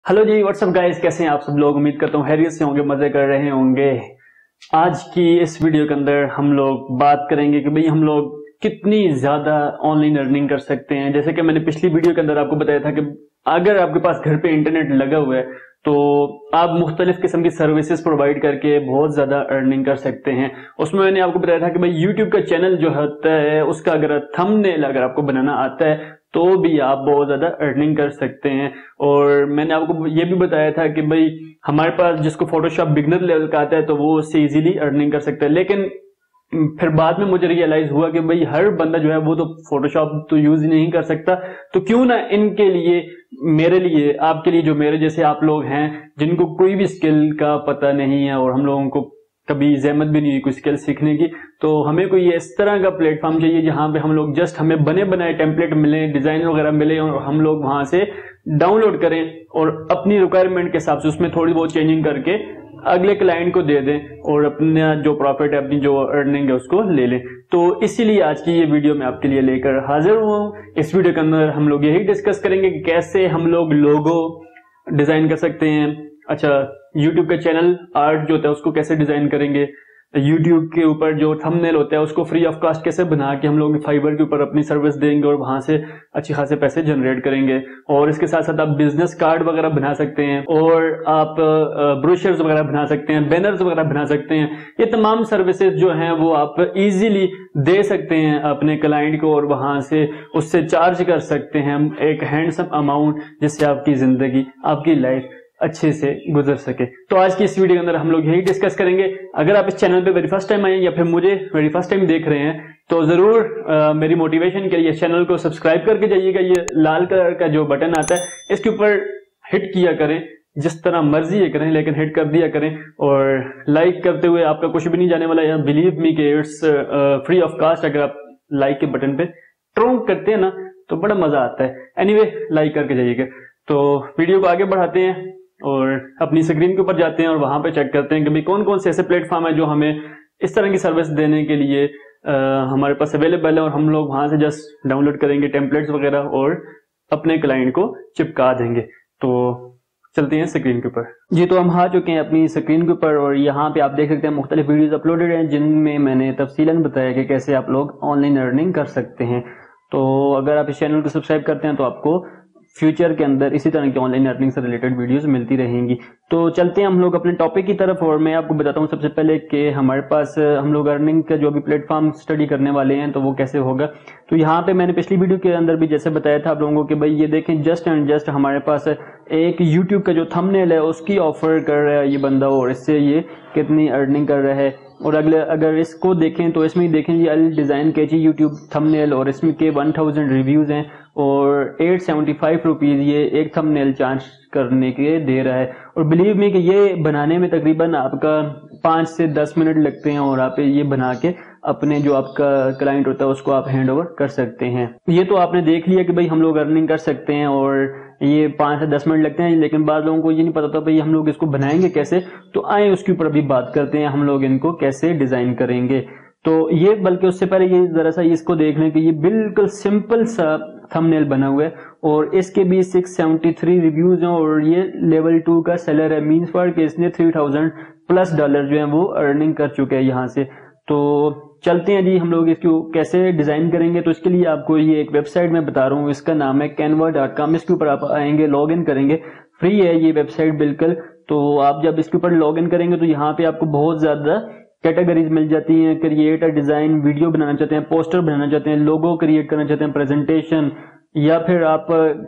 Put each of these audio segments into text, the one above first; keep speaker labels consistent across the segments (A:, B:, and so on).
A: Hello जी, WhatsApp guys, कैसे हैं आप सब लोग। उम्मीद करता हूँ हैरियत से होंगे, मजे कर रहे होंगे। आज की इस वीडियो के अंदर हम लोग बात करेंगे कि भाई हम लोग कितनी ज्यादा ऑनलाइन अर्निंग कर सकते हैं। जैसे कि मैंने पिछली वीडियो के अंदर आपको बताया था कि अगर आपके पास घर पे इंटरनेट लगा हुआ है तो आप मुख्तलिफ किस्म की सर्विसेज प्रोवाइड करके बहुत ज्यादा अर्निंग कर सकते हैं। उसमें मैंने आपको बताया था कि भाई यूट्यूब का चैनल जो होता है उसका अगर थंबनेल अगर आपको बनाना आता है तो भी आप बहुत ज्यादा अर्निंग कर सकते हैं। और मैंने आपको ये भी बताया था कि भाई हमारे पास जिसको फोटोशॉप बिगनर लेवल का आता है तो वो उससे इजीली अर्निंग कर सकता है। लेकिन फिर बाद में मुझे रियलाइज हुआ कि भाई हर बंदा जो है वो तो फोटोशॉप तो यूज ही नहीं कर सकता, तो क्यों ना इनके लिए, मेरे लिए, आपके लिए, जो मेरे जैसे आप लोग हैं जिनको कोई भी स्किल का पता नहीं है और हम लोगों को कभी जहमत भी नहीं हुई कोई स्किल सीखने की, तो हमें कोई इस तरह का प्लेटफॉर्म चाहिए जहां पे हम लोग जस्ट हमें बने बनाए टेम्पलेट मिले, डिजाइन वगैरह मिले और हम लोग वहां से डाउनलोड करें और अपनी रिक्वायरमेंट के हिसाब से उसमें थोड़ी बहुत चेंजिंग करके अगले क्लाइंट को दे दें और अपना जो प्रॉफिट है, अपनी जो अर्निंग है उसको ले लें। तो इसीलिए आज की ये वीडियो मैं आपके लिए लेकर हाजिर हुआ हूँ। इस वीडियो के अंदर हम लोग यही डिस्कस करेंगे कि कैसे हम लोग लोगो डिजाइन कर सकते हैं। अच्छा, यूट्यूब का चैनल आर्ट जो होता है उसको कैसे डिजाइन करेंगे, यूट्यूब के ऊपर जो थंबनेल होता है उसको फ्री ऑफ कॉस्ट कैसे बना के हम लोग फाइबर के ऊपर अपनी सर्विस देंगे और वहां से अच्छे खासे पैसे जनरेट करेंगे। और इसके साथ साथ आप बिजनेस कार्ड वगैरह बना सकते हैं और आप ब्रोशर्स वगैरह बना सकते हैं, बैनर्स वगैरह बना सकते हैं। ये तमाम सर्विसेज जो हैं वो आप इजीली दे सकते हैं अपने क्लाइंट को और वहां से उससे चार्ज कर सकते हैं एक हैंडसम अमाउंट, जिससे आपकी जिंदगी, आपकी लाइफ अच्छे से गुजर सके। तो आज की इस वीडियो के अंदर हम लोग यही डिस्कस करेंगे। अगर आप इस चैनल पे मेरी फर्स्ट टाइम आए या फिर मुझे मेरी फर्स्ट टाइम देख रहे हैं तो जरूर मेरी मोटिवेशन के लिए चैनल को सब्सक्राइब करके जाइएगा। ये लाल कलर का जो बटन आता है इसके ऊपर हिट किया करें, जिस तरह मर्जी ये करें लेकिन हिट कर दिया करें। और लाइक करते हुए आपका कुछ भी नहीं जाने वाला, बिलीव मी कि इट्स फ्री ऑफ कास्ट। अगर आप लाइक के बटन पे ट्रोंक करते हैं ना तो बड़ा मजा आता है। एनीवे, लाइक करके जाइएगा। तो वीडियो को आगे बढ़ाते हैं और अपनी स्क्रीन के ऊपर जाते हैं और वहां पे चेक करते हैं कि भाई कौन कौन से ऐसे प्लेटफॉर्म है जो हमें इस तरह की सर्विस देने के लिए हमारे पास अवेलेबल है और हम लोग वहां से जस्ट डाउनलोड करेंगे टेम्पलेट्स वगैरह और अपने क्लाइंट को चिपका देंगे। तो चलते हैं स्क्रीन के ऊपर जी। तो हम आ चुके हैं अपनी स्क्रीन के ऊपर और यहाँ पे आप देख सकते हैं मुख्तलिफ वीडियोज अपलोडेड हैं जिनमें मैंने तफसीलन बताया कि कैसे आप लोग ऑनलाइन अर्निंग कर सकते हैं। तो अगर आप इस चैनल को सब्सक्राइब करते हैं तो आपको फ्यूचर के अंदर इसी तरह की ऑनलाइन अर्निंग से रिलेटेड वीडियोस मिलती रहेंगी। तो चलते हैं हम लोग अपने टॉपिक की तरफ और मैं आपको बताता हूँ सबसे पहले कि हमारे पास हम लोग अर्निंग का जो भी प्लेटफॉर्म स्टडी करने वाले हैं तो वो कैसे होगा। तो यहाँ पे मैंने पिछली वीडियो के अंदर भी जैसे बताया था आप लोगों को कि भाई ये देखें, जस्ट एंड जस्ट हमारे पास एक यूट्यूब का जो थंबनेल है उसकी ऑफर कर रहा है ये बंदा और इससे ये कितनी अर्निंग कर रहा है। और अगर इसको देखें तो इसमें देखें ये अल डिजाइन कैची यूट्यूब थंबनेल और इसमें के 1000 रिव्यूज हैं और 875 रुपीज ये एक थंबनेल चार्ज करने के दे रहा है। और बिलीव मी कि ये बनाने में तकरीबन आपका 5 से 10 मिनट लगते हैं और आप ये बना के अपने जो आपका क्लाइंट होता है उसको आप हैंड ओवर कर सकते हैं। ये तो आपने देख लिया कि भाई हम लोग अर्निंग कर सकते हैं और ये 5 से 10 मिनट लगते हैं, लेकिन बाद लोगों को ये नहीं पता था भाई हम लोग इसको बनाएंगे कैसे। तो आए उसके ऊपर अभी बात करते हैं, हम लोग इनको कैसे डिजाइन करेंगे। तो ये, बल्कि उससे पहले ये जरा सा इसको देख लें कि ये बिल्कुल सिंपल सा थंबनेल बना हुआ है और इसके भी 673 रिव्यूज हैं और ये लेवल 2 का सेलर है। मीन्स फॉर कि इसने $3000+ जो है वो अर्निंग कर चुके हैं यहाँ से। तो चलते हैं जी, हम लोग इसको कैसे डिजाइन करेंगे। तो इसके लिए आपको ये एक वेबसाइट में बता रहा हूँ, इसका नाम है canva.com। इसके ऊपर आप आएंगे, लॉग इन करेंगे, फ्री है ये वेबसाइट बिल्कुल। तो आप जब इसके ऊपर लॉग इन करेंगे तो यहाँ पे आपको बहुत ज्यादा कैटेगरीज मिल जाती हैं। क्रिएट अ डिजाइन, वीडियो बनाना चाहते हैं, पोस्टर बनाना चाहते हैं, लोगो क्रिएट करना चाहते हैं, प्रेजेंटेशन, या फिर आप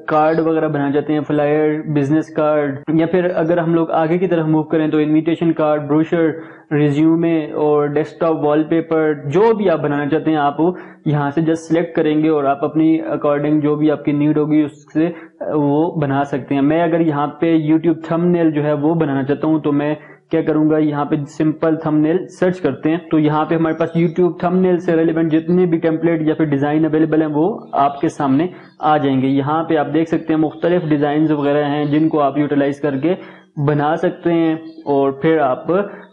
A: कार्ड वगैरह बनाना चाहते हैं, फ्लायर, बिजनेस कार्ड, या फिर अगर हम लोग आगे की तरफ मूव करें तो इनविटेशन कार्ड, ब्रोशर, रिज्यूमे और डेस्कटॉप वॉलपेपर, जो भी आप बनाना चाहते हैं आप यहाँ से जस्ट सिलेक्ट करेंगे और आप अपनी अकॉर्डिंग जो भी आपकी नीड होगी उससे वो बना सकते हैं। मैं अगर यहाँ पे यूट्यूब थंबनेल जो है वो बनाना चाहता हूँ तो मैं क्या करूंगा, यहाँ पे सिंपल थंबनेल सर्च करते हैं तो यहाँ पे हमारे पास यूट्यूब थंबनेल से रिलेवेंट जितने भी टेम्पलेट या फिर डिजाइन अवेलेबल हैं वो आपके सामने आ जाएंगे। यहाँ पे आप देख सकते हैं मुख्तलिफ डिजाइन वगैरह हैं जिनको आप यूटिलाइज करके बना सकते हैं और फिर आप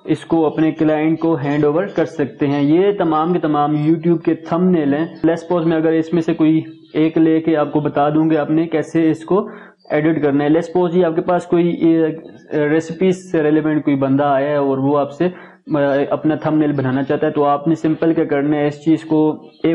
A: इसको अपने क्लाइंट को हैंड ओवर कर सकते हैं। ये तमाम के तमाम यूट्यूब के थंबनेल हैं। लेट्स सपोज मैं अगर इसमें से कोई एक लेके आपको बता दूंगा आपने कैसे इसको एडिट करना है। लेट्स सपोज जी आपके पास कोई रेसिपीज से रेलेवेंट कोई बंदा आया है और वो आपसे अपना थंबनेल बनाना चाहता है, तो आपने सिंपल क्या करना है, इस चीज को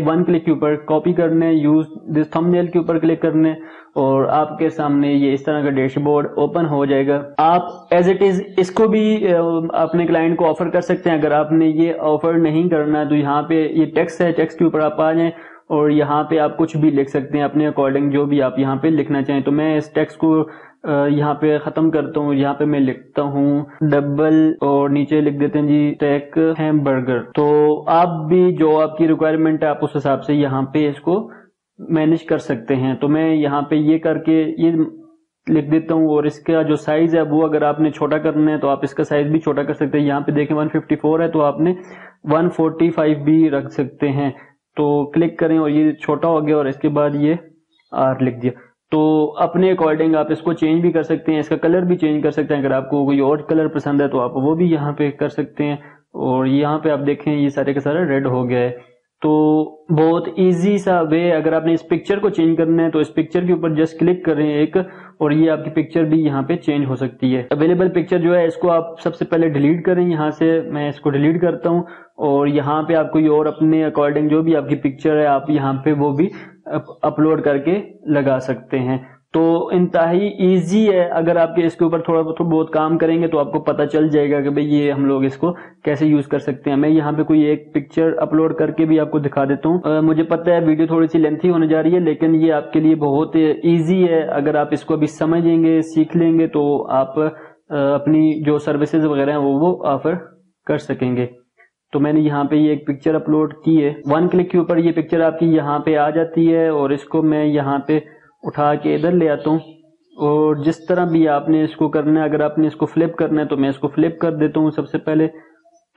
A: वन क्लिक के ऊपर कॉपी करना है, यूज दिस थंबनेल के ऊपर क्लिक करना है और आपके सामने ये इस तरह का डैशबोर्ड ओपन हो जाएगा। आप एज इट इज इसको भी अपने क्लाइंट को ऑफर कर सकते हैं। अगर आपने ये ऑफर नहीं करना तो यहाँ पे ये टेक्स्ट है, टेक्स्ट के ऊपर आप आ जाएं और यहाँ पे आप कुछ भी लिख सकते हैं अपने अकॉर्डिंग, जो भी आप यहाँ पे लिखना चाहें। तो मैं इस टेक्स्ट को यहाँ पे खत्म करता हूँ। यहाँ पे मैं लिखता हूँ डबल और नीचे लिख देते हैं जी टेक हैमबर्गर। तो आप भी जो आपकी रिक्वायरमेंट है आप उस हिसाब से यहाँ पे इसको मैनेज कर सकते हैं। तो मैं यहाँ पे ये करके ये लिख देता हूँ और इसका जो साइज है वो अगर आपने छोटा करना है तो आप इसका साइज भी छोटा कर सकते हैं। यहाँ पे देखें 154 है तो आपने 145 भी रख सकते हैं। तो क्लिक करें और ये छोटा हो गया और इसके बाद ये R लिख दिया। तो अपने अकॉर्डिंग आप इसको चेंज भी कर सकते हैं, इसका कलर भी चेंज कर सकते हैं। अगर आपको कोई और कलर पसंद है तो आप वो भी यहाँ पे कर सकते हैं। और यहाँ पे आप देखें ये सारे के सारे रेड हो गया है। तो बहुत इजी सा वे, अगर आपने इस पिक्चर को चेंज करना है तो इस पिक्चर के ऊपर जस्ट क्लिक करें एक और ये आपकी पिक्चर भी यहाँ पे चेंज हो सकती है। अवेलेबल पिक्चर जो है इसको आप सबसे पहले डिलीट करें। यहाँ से मैं इसको डिलीट करता हूँ और यहाँ पे आप कोई और अपने अकॉर्डिंग जो भी आपकी पिक्चर है आप यहाँ पे वो भी अपलोड करके लगा सकते हैं। तो इंतहाई इजी है। अगर आपके इसके ऊपर थोड़ा बहुत काम करेंगे तो आपको पता चल जाएगा कि भाई ये हम लोग इसको कैसे यूज कर सकते हैं। मैं यहाँ पे कोई एक पिक्चर अपलोड करके भी आपको दिखा देता हूँ। मुझे पता है वीडियो थोड़ी सी लेंथी होने जा रही है लेकिन ये आपके लिए बहुत इजी है। अगर आप इसको अभी समझेंगे सीख लेंगे तो आप अपनी जो सर्विसेज वगैरह हैं वो ऑफर कर सकेंगे। तो मैंने यहाँ पे ये एक पिक्चर अपलोड की है, वन क्लिक के ऊपर ये पिक्चर आपकी यहाँ पे आ जाती है और इसको मैं यहाँ पे उठा के इधर ले आता हूँ और जिस तरह भी आपने इसको करना है, अगर आपने इसको फ्लिप करना है तो मैं इसको फ्लिप कर देता हूँ सबसे पहले।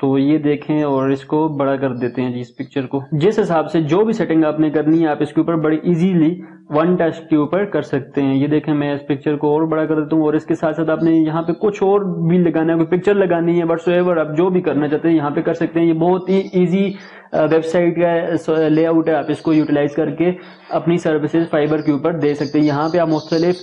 A: तो ये देखें और इसको बड़ा कर देते हैं जी इस पिक्चर को। जिस हिसाब से जो भी सेटिंग आपने करनी है आप इसके ऊपर बड़ी इजीली वन टच के ऊपर कर सकते हैं। ये देखें मैं इस पिक्चर को और बड़ा कर देता हूँ और इसके साथ साथ आपने यहाँ पे कुछ और भी लगाना है, कोई पिक्चर लगानी है व्हाटसोएवर आप जो भी करना चाहते हैं यहाँ पे कर सकते हैं। ये बहुत ही ईजी वेबसाइट का लेआउट है, आप इसको यूटिलाइज करके अपनी सर्विसेज फाइबर के ऊपर दे सकते हैं। यहाँ पे आप मुख्तलिफ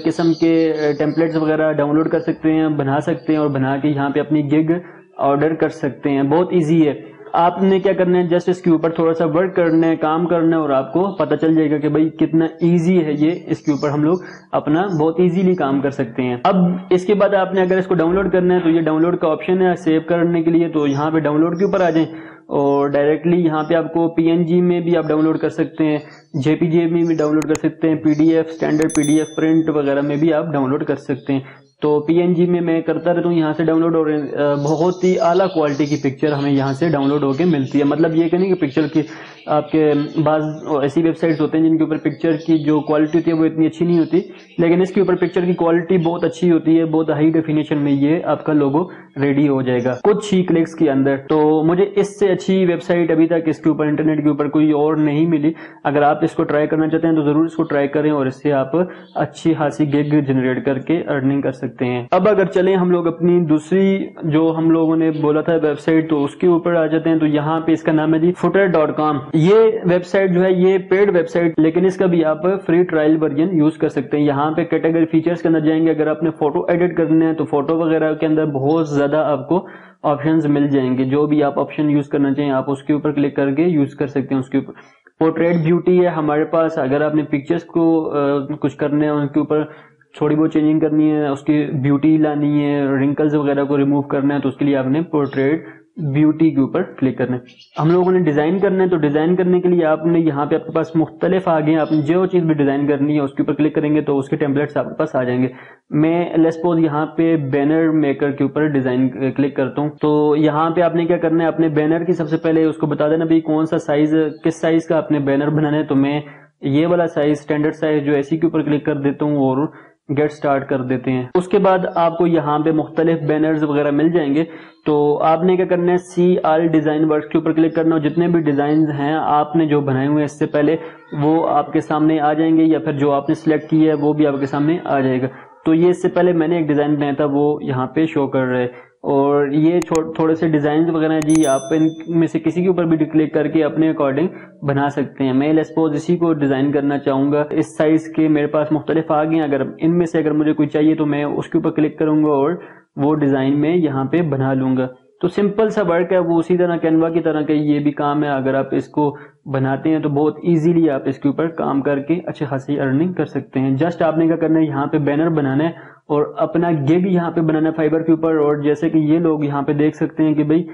A: किस्म के टेम्पलेट्स वगैरह डाउनलोड कर सकते हैं, बना सकते हैं और बना के यहाँ पे अपनी गिग ऑर्डर कर सकते हैं। बहुत इजी है। आपने क्या करना है, जस्ट इसके ऊपर थोड़ा सा वर्क करना है, काम करना है और आपको पता चल जाएगा कि भाई कितना इजी है ये। इसके ऊपर हम लोग अपना बहुत इजीली काम कर सकते हैं। अब इसके बाद आपने अगर इसको डाउनलोड करना है तो ये डाउनलोड का ऑप्शन है सेव करने के लिए। तो यहाँ पे डाउनलोड के ऊपर आ जाएं और डायरेक्टली यहाँ पे आपको PNG में भी आप डाउनलोड कर सकते हैं, JPG में भी डाउनलोड कर सकते हैं, PDF स्टैंडर्ड PDF प्रिंट वगैरह में भी आप डाउनलोड कर सकते हैं। तो PNG में मैं करता रहता हूँ यहाँ से डाउनलोड और बहुत ही आला क्वालिटी की पिक्चर हमें यहाँ से डाउनलोड होके मिलती है। मतलब ये कहने कि पिक्चर की आपके बाज ऐसी वेबसाइट्स होते हैं जिनके ऊपर पिक्चर की जो क्वालिटी होती है वो इतनी अच्छी नहीं होती, लेकिन इसके ऊपर पिक्चर की क्वालिटी बहुत अच्छी होती है। बहुत हाई डेफिनेशन में ये आपका लोगो रेडी हो जाएगा कुछ ही क्लिक्स के अंदर। तो मुझे इससे अच्छी वेबसाइट अभी तक इसके ऊपर इंटरनेट के ऊपर कोई और नहीं मिली। अगर आप इसको ट्राई करना चाहते हैं तो जरूर इसको ट्राई करें और इससे आप अच्छी खासी गिग जनरेट करके अर्निंग कर सकते हैं। अब अगर चलें हम लोग अपनी दूसरी जो हम लोगों ने बोला था वेबसाइट, तो उसके ऊपर आ जाते हैं। तो यहाँ पे इसका नाम है जी footer.com। ये वेबसाइट जो है ये पेड वेबसाइट, लेकिन इसका भी आप फ्री ट्रायल वर्जन यूज कर सकते हैं। यहाँ पे कैटेगरी फीचर्स के अंदर जाएंगे, अगर आपने फोटो एडिट करने हैं तो फोटो वगैरह के अंदर बहुत ज्यादा आपको ऑप्शंस मिल जाएंगे। जो भी आप ऑप्शन यूज करना चाहिए आप उसके ऊपर क्लिक करके यूज कर सकते हैं। उसके ऊपर पोर्ट्रेट ब्यूटी है हमारे पास, अगर आपने पिक्चर्स को कुछ करने हैं उनके ऊपर थोड़ी बहुत चेंजिंग करनी है, उसकी ब्यूटी लानी है, रिंकल्स वगैरह को रिमूव करना है, तो उसके लिए आपने पोर्ट्रेट ब्यूटी के ऊपर क्लिक करना है। हम लोगों ने डिजाइन करना है तो डिजाइन करने के लिए आपने यहाँ पे आपके पास मुख्तलिफ आ गए, आपने जो चीज भी डिजाइन करनी है उसके ऊपर क्लिक करेंगे तो उसके टेम्पलेट्स आपके पास आ जाएंगे। मैं लेट्स सपोज यहाँ पे बैनर मेकर के ऊपर डिजाइन क्लिक करता हूँ। तो यहाँ पे आपने क्या करना है, अपने बैनर की सबसे पहले उसको बता देना भाई कौन सा साइज, किस साइज का आपने बैनर बनाना है। तो मैं ये वाला साइज स्टैंडर्ड साइज जो ऐसी के ऊपर क्लिक कर देता हूँ और गेट स्टार्ट कर देते हैं। उसके बाद आपको यहाँ पे मुख्तलिफ बैनर्स वगैरह मिल जाएंगे। तो आपने क्या करना है, CR डिजाइन वर्क के ऊपर क्लिक करना और जितने भी डिजाइन हैं आपने जो बनाए हुए हैं इससे पहले वो आपके सामने आ जाएंगे, या फिर जो आपने सिलेक्ट किया है वो भी आपके सामने आ जाएगा। तो ये इससे पहले मैंने एक डिजाइन बनाया था वो यहाँ पे शो कर रहा है। और ये थोड़े से डिजाइन वगैरह हैं जी, आप इनमें से किसी के ऊपर भी क्लिक करके अपने अकॉर्डिंग बना सकते हैं। मैं लेट्स इसी को डिजाइन करना चाहूंगा, इस साइज के मेरे पास मुख्तलिफ आ गए। अगर इनमें से अगर मुझे कोई चाहिए तो मैं उसके ऊपर क्लिक करूंगा और वो डिजाइन में यहाँ पे बना लूंगा। तो सिंपल सा वर्क है, वो उसी तरह कैनवा की तरह का ये भी काम है। अगर आप इसको बनाते हैं तो बहुत इजीली आप इसके ऊपर काम करके अच्छे खासी अर्निंग कर सकते हैं। जस्ट आपने क्या करना है, यहाँ पे बैनर बनाना है और अपना ये भी यहाँ पे बनाना है फाइबर के ऊपर। और जैसे कि ये लोग यहाँ पे देख सकते हैं कि भाई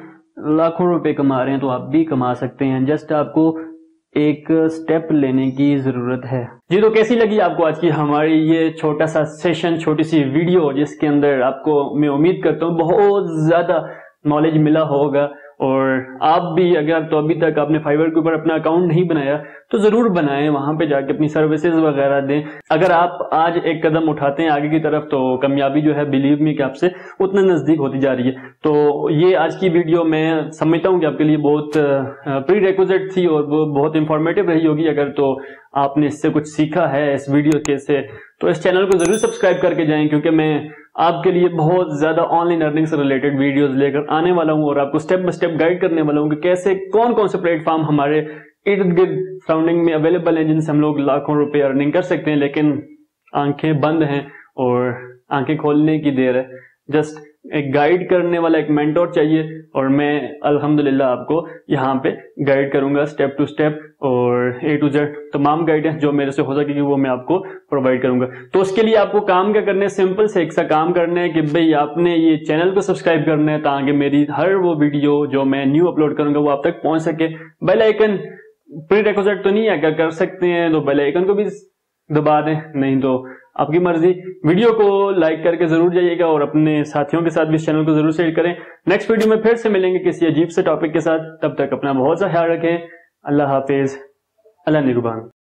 A: लाखों रुपए कमा रहे हैं, तो आप भी कमा सकते हैं। जस्ट आपको एक स्टेप लेने की जरूरत है जी। तो कैसी लगी आपको आज की हमारी ये छोटा सा सेशन, छोटी सी वीडियो, जिसके अंदर आपको मैं उम्मीद करता हूँ बहुत ज्यादा नॉलेज मिला होगा। और आप भी अगर तो अभी तक आपने फाइवर के ऊपर अपना अकाउंट नहीं बनाया तो जरूर बनाएं, वहां पे जाके अपनी सर्विसेज वगैरह दें। अगर आप आज एक कदम उठाते हैं आगे की तरफ तो कामयाबी जो है बिलीव मी कि आपसे उतना नजदीक होती जा रही है। तो ये आज की वीडियो मैं समझता हूँ कि आपके लिए बहुत प्री रिक्विजिट थी और वो बहुत इंफॉर्मेटिव रही होगी। अगर तो आपने इससे कुछ सीखा है इस वीडियो के से, तो इस चैनल को जरूर सब्सक्राइब करके जाएं, क्योंकि मैं आपके लिए बहुत ज्यादा ऑनलाइन अर्निंग से रिलेटेड वीडियोस लेकर आने वाला हूं और आपको स्टेप बाय स्टेप गाइड करने वाला हूं कि कैसे कौन कौन से प्लेटफॉर्म हमारे इर्द गिर्द सराउंडिंग में अवेलेबल हैं, जिनसे हम लोग लाखों रुपए अर्निंग कर सकते हैं। लेकिन आंखें बंद हैं और आंखें खोलने की देर है। जस्ट एक गाइड करने वाला एक मेंटोर चाहिए और मैं अल्हम्दुलिल्लाह आपको यहाँ पे गाइड करूंगा स्टेप टू स्टेप, और A to Z तमाम गाइडेंस जो मेरे से हो सकेगी वो मैं आपको प्रोवाइड करूंगा। तो उसके लिए आपको काम क्या करना है, सिंपल से एक सा काम करना है कि भाई आपने ये चैनल को सब्सक्राइब करना है ताकि मेरी हर वो वीडियो जो मैं न्यू अपलोड करूंगा वो आप तक पहुंच सके। बेल आइकन प्री रिक्विजिट तो नहीं है, अगर कर सकते हैं तो बेल आइकन को भी दबा दें, नहीं तो आपकी मर्जी। वीडियो को लाइक करके जरूर जाइएगा और अपने साथियों के साथ भी इस चैनल को जरूर शेयर करें। नेक्स्ट वीडियो में फिर से मिलेंगे किसी अजीब से टॉपिक के साथ, तब तक अपना बहुत सा ख्याल रखें। अल्लाह हाफिज, अल्लाह निगहबान।